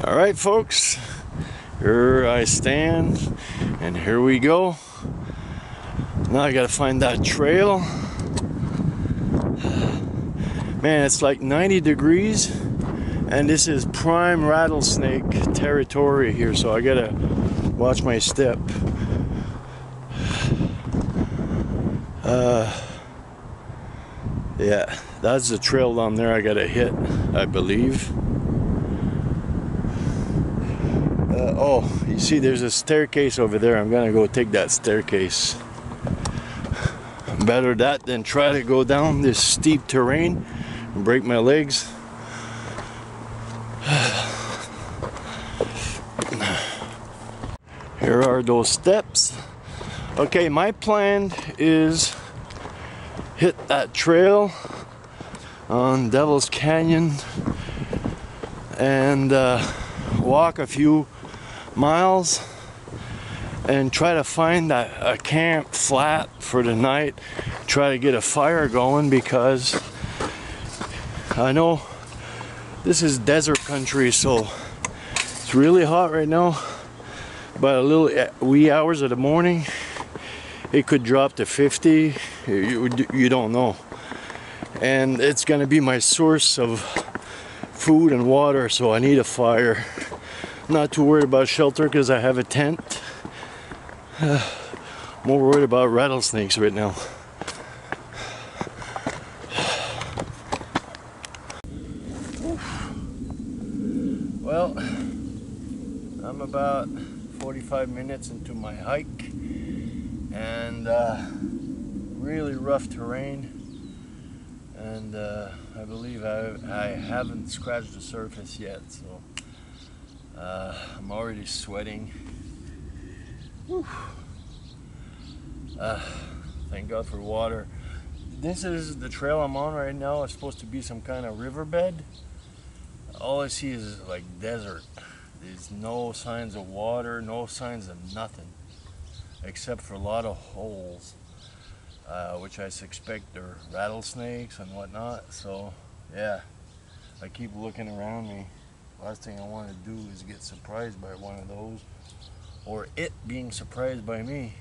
All right, folks, here I stand, and here we go. Now I gotta find that trail. Man, it's like 90 degrees, and this is prime rattlesnake territory here, so I gotta watch my step. Yeah, that's the trail down there I gotta hit, I believe. Oh, you see there's a staircase over there. I'm gonna go take that staircase. Better that than try to go down this steep terrain and break my legs. Here are those steps. Okay, my plan is hit that trail on Devil's Canyon and walk a few miles and try to find a camp flat for the night, try to get a fire going, because I know this is desert country, so it's really hot right now, but a little wee hours of the morning it could drop to 50. You don't know, and it's gonna be my source of food and water, so I need a fire. Not too worried about shelter because I have a tent. More worried about rattlesnakes right now. Well, I'm about 45 minutes into my hike, and really rough terrain, and I believe I haven't scratched the surface yet, so I'm already sweating. Thank God for water. This is the trail I'm on right now. It's supposed to be some kind of riverbed. All I see is like desert. There's no signs of water, no signs of nothing, except for a lot of holes, which I suspect are rattlesnakes and whatnot. So yeah, I keep looking around me. Last thing I want to do is get surprised by one of those, or it being surprised by me.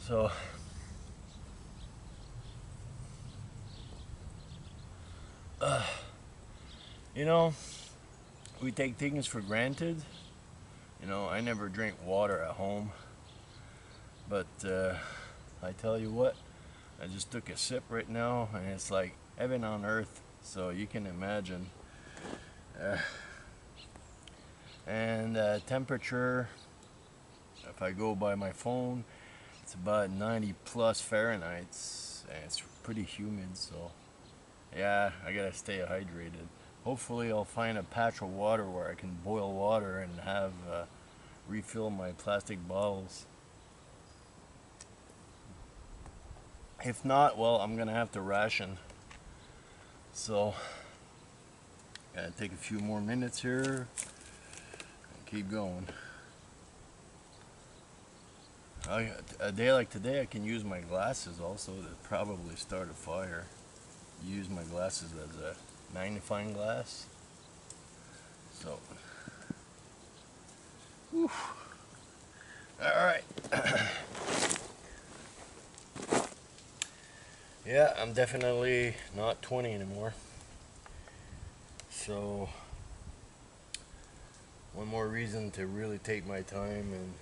So you know, we take things for granted. You know, I never drink water at home, but I tell you what, I just took a sip right now, and it's like heaven on earth, so you can imagine. And temperature, if I go by my phone, it's about 90 plus Fahrenheit, and it's pretty humid, so yeah, I gotta stay hydrated. Hopefully I'll find a patch of water where I can boil water and have refill my plastic bottles. If not, well, I'm gonna have to ration. So gotta take a few more minutes here and keep going. A day like today I can use my glasses also to probably start a fire. Use my glasses as a magnifying glass. So whew. All right. Yeah, I'm definitely not 20 anymore. So one more reason to really take my time, and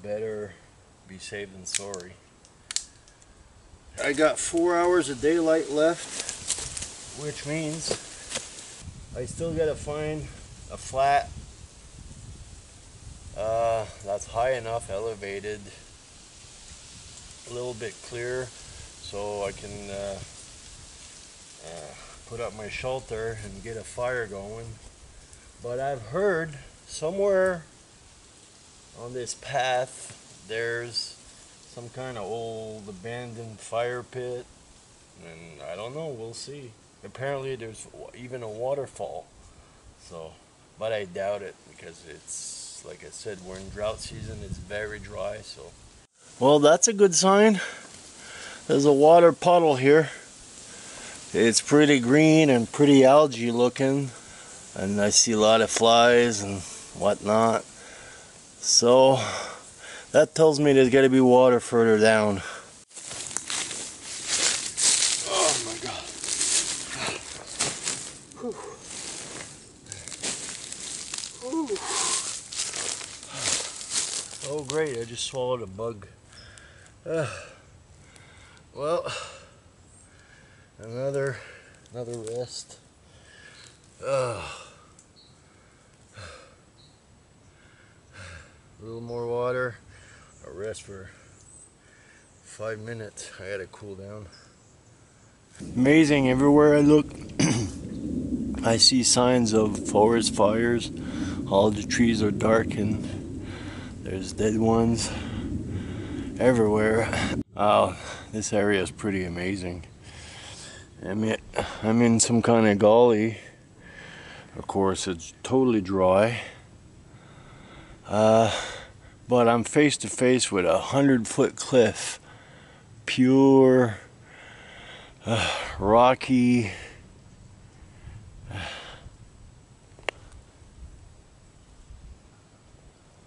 better be safe than sorry. I got 4 hours of daylight left, which means I still gotta find a flat that's high enough, elevated, a little bit clear, so I can put up my shelter and get a fire going. But I've heard somewhere on this path there's some kind of old abandoned fire pit, and I don't know, we'll see. Apparently there's even a waterfall, so, but I doubt it, because it's, like I said, we're in drought season, it's very dry. So well, that's a good sign. There's a water puddle here. It's pretty green and pretty algae looking. and I see a lot of flies and whatnot. So that tells me there's got to be water further down. Oh my God. Whew. Whew. Oh great, I just swallowed a bug. Well, another rest. A little more water. A rest for 5 minutes. I gotta cool down. Amazing, everywhere I look I see signs of forest fires. All the trees are darkened. There's dead ones everywhere. Wow, this area is pretty amazing. I'm in some kind of gully. Of course, it's totally dry. But I'm face to face with a 100-foot cliff. Pure, rocky.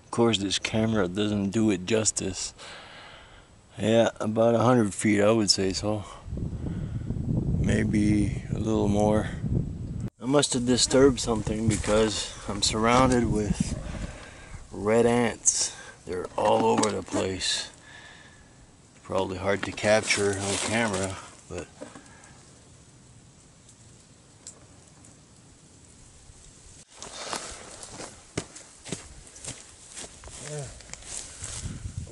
Of course, this camera doesn't do it justice. Yeah, about 100 feet, I would say so. Maybe a little more. I must have disturbed something because I'm surrounded with red ants. They're all over the place. Probably hard to capture on camera, but yeah.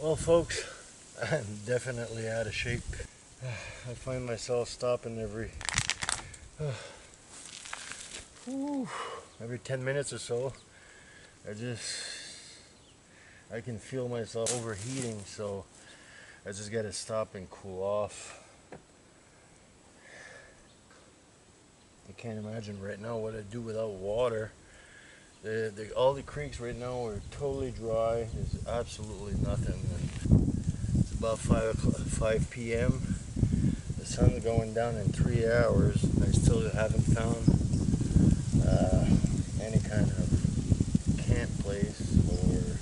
Well, folks, I'm definitely out of shape. I find myself stopping every 10 minutes or so. I can feel myself overheating, so I just gotta stop and cool off. I can't imagine right now what I'd do without water. All the creeks right now are totally dry. There's absolutely nothing. It's about 5 p.m. The sun's going down in 3 hours. I still haven't found any kind of camp place, or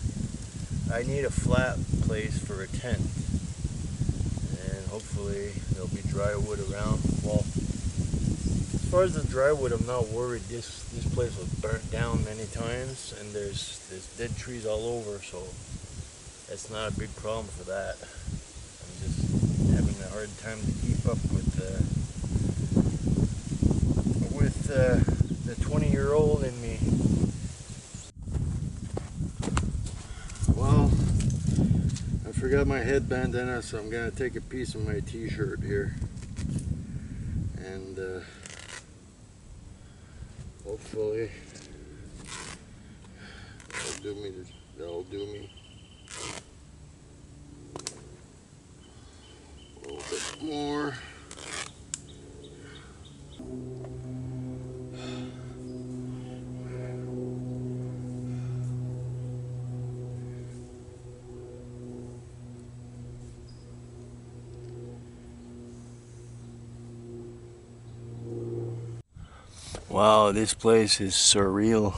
I need a flat place for a tent. And hopefully there'll be dry wood around. Well, as far as the dry wood, I'm not worried. This place was burnt down many times, and there's dead trees all over, so it's not a big problem for that. I'm just having a hard time to keep up with the 20-year-old in me. Well, I forgot my head bandana, so I'm gonna take a piece of my t-shirt here, and hopefully that'll do me. A little bit more. Wow, this place is surreal.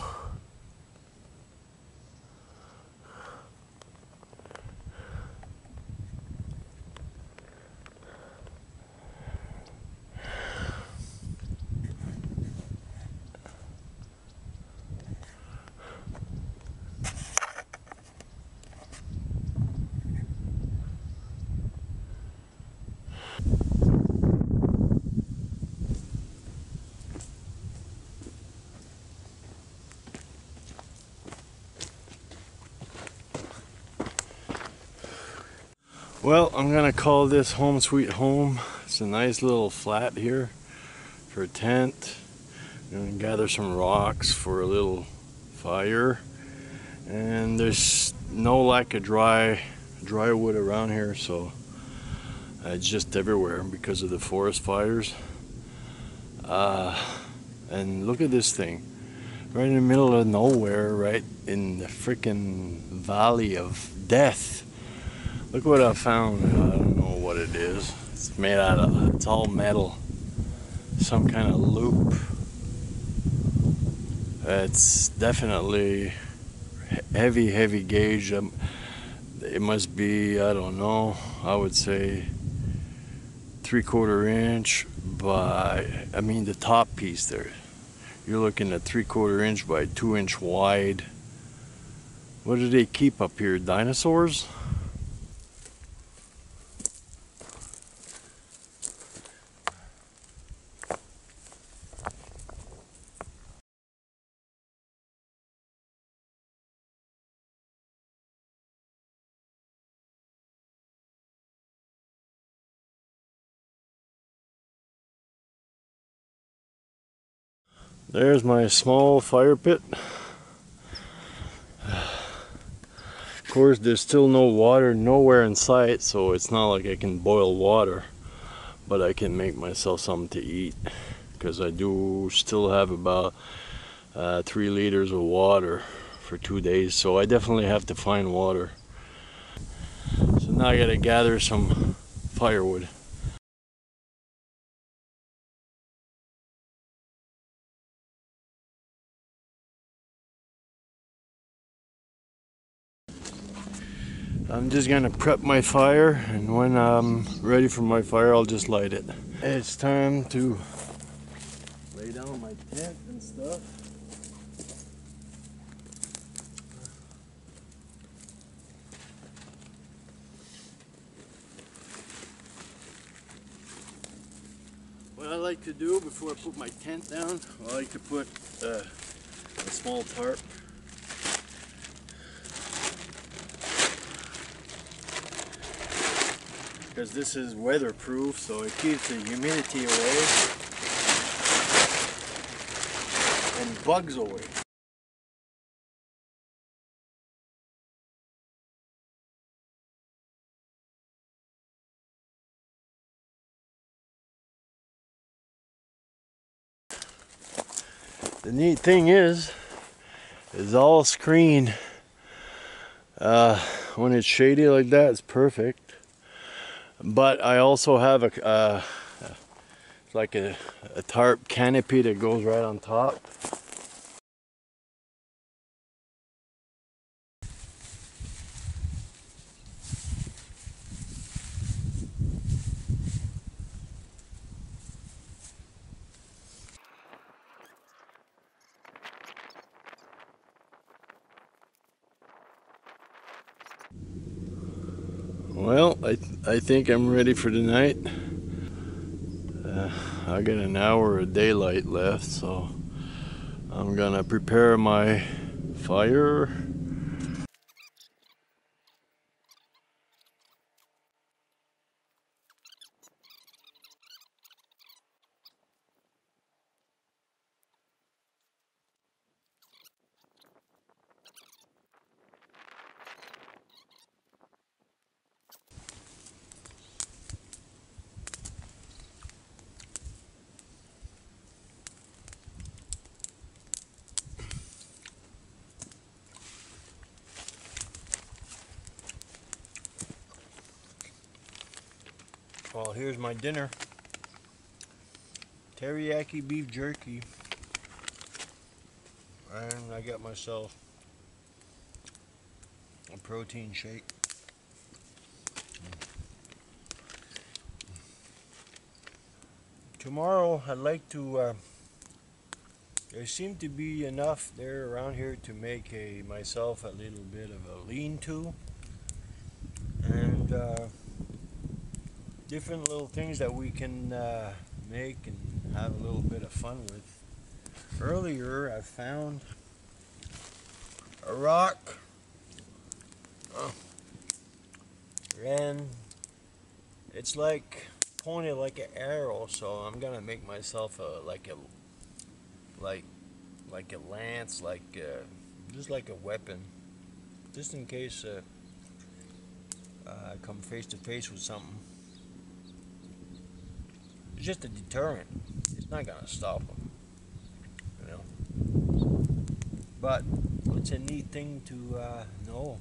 Well, I'm gonna call this home sweet home. It's a nice little flat here for a tent. I'm gonna gather some rocks for a little fire, and there's no lack of dry wood around here, so it's just everywhere because of the forest fires. And look at this thing, right in the middle of nowhere, right in the freaking valley of death. Look what I found. I don't know what it is. It's made out of, it's all metal. Some kind of loop. It's definitely heavy gauge. It must be, I don't know, I would say 3/4 inch by, I mean the top piece there. You're looking at 3/4 inch by 2 inch wide. What do they keep up here? Dinosaurs? There's my small fire pit. Of course, there's still no water nowhere in sight, so it's not like I can boil water, but I can make myself something to eat, because I do still have about 3 liters of water for 2 days, so I definitely have to find water. So now I gotta gather some firewood. I'm just gonna prep my fire, and when I'm ready for my fire, I'll just light it. It's time to lay down my tent and stuff. What I like to do before I put my tent down, I like to put a small tarp. Because this is weatherproof, so it keeps the humidity away and bugs away. The neat thing is all screen. When it's shady like that, it's perfect. But I also have like a tarp canopy that goes right on top. Well, I think I'm ready for the night. I got an hour of daylight left, so I'm gonna prepare my fire. Well, here's my dinner. Teriyaki beef jerky. And I got myself a protein shake. Tomorrow I'd like to, there seem to be enough there around here to make myself a little bit of a lean-to. And different little things that we can make and have a little bit of fun with. Earlier I found a rock, and it's like pointed like an arrow, so I'm gonna make myself like a lance, just like a weapon, just in case I come face to face with something. It's just a deterrent. It's not gonna stop them, you know. But it's a neat thing to know.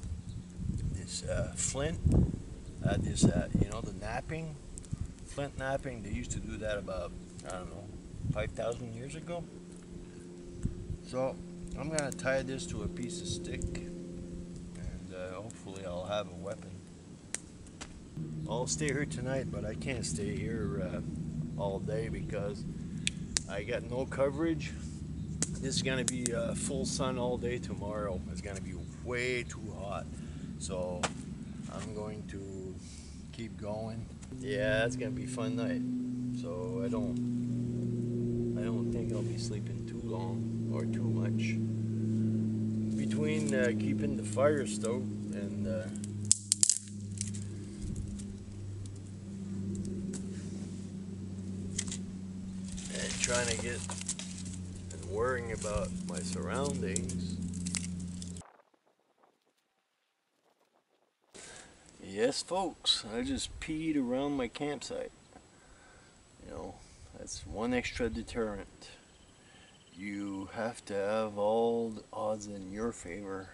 This flint, you know, the knapping, flint knapping. They used to do that about, I don't know, 5,000 years ago. So I'm gonna tie this to a piece of stick, and hopefully I'll have a weapon. I'll stay here tonight, but I can't stay here all day because I got no coverage. This is gonna be full sun all day tomorrow. It's gonna be way too hot, so I'm going to keep going. Yeah, it's gonna be a fun night. So I don't think I'll be sleeping too long or too much. Between keeping the fire stoked and trying to get and worrying about my surroundings. Yes, folks, I just peed around my campsite. You know, that's one extra deterrent. You have to have all the odds in your favor,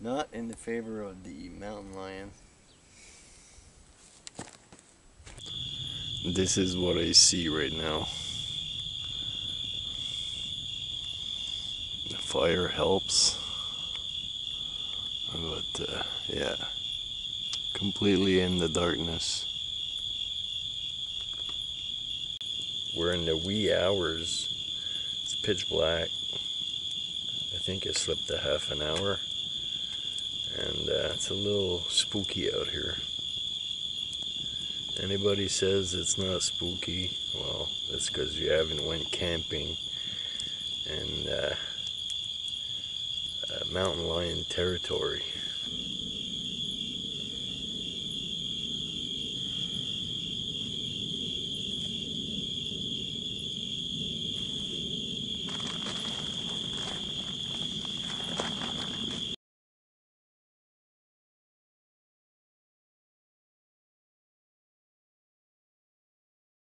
not in the favor of the mountain lion. This is what I see right now. The fire helps, but yeah, completely in the darkness. We're in the wee hours. It's pitch black. I think I slept a half an hour, and it's a little spooky out here. Anybody says it's not spooky, well, that's because you haven't went camping in mountain lion territory.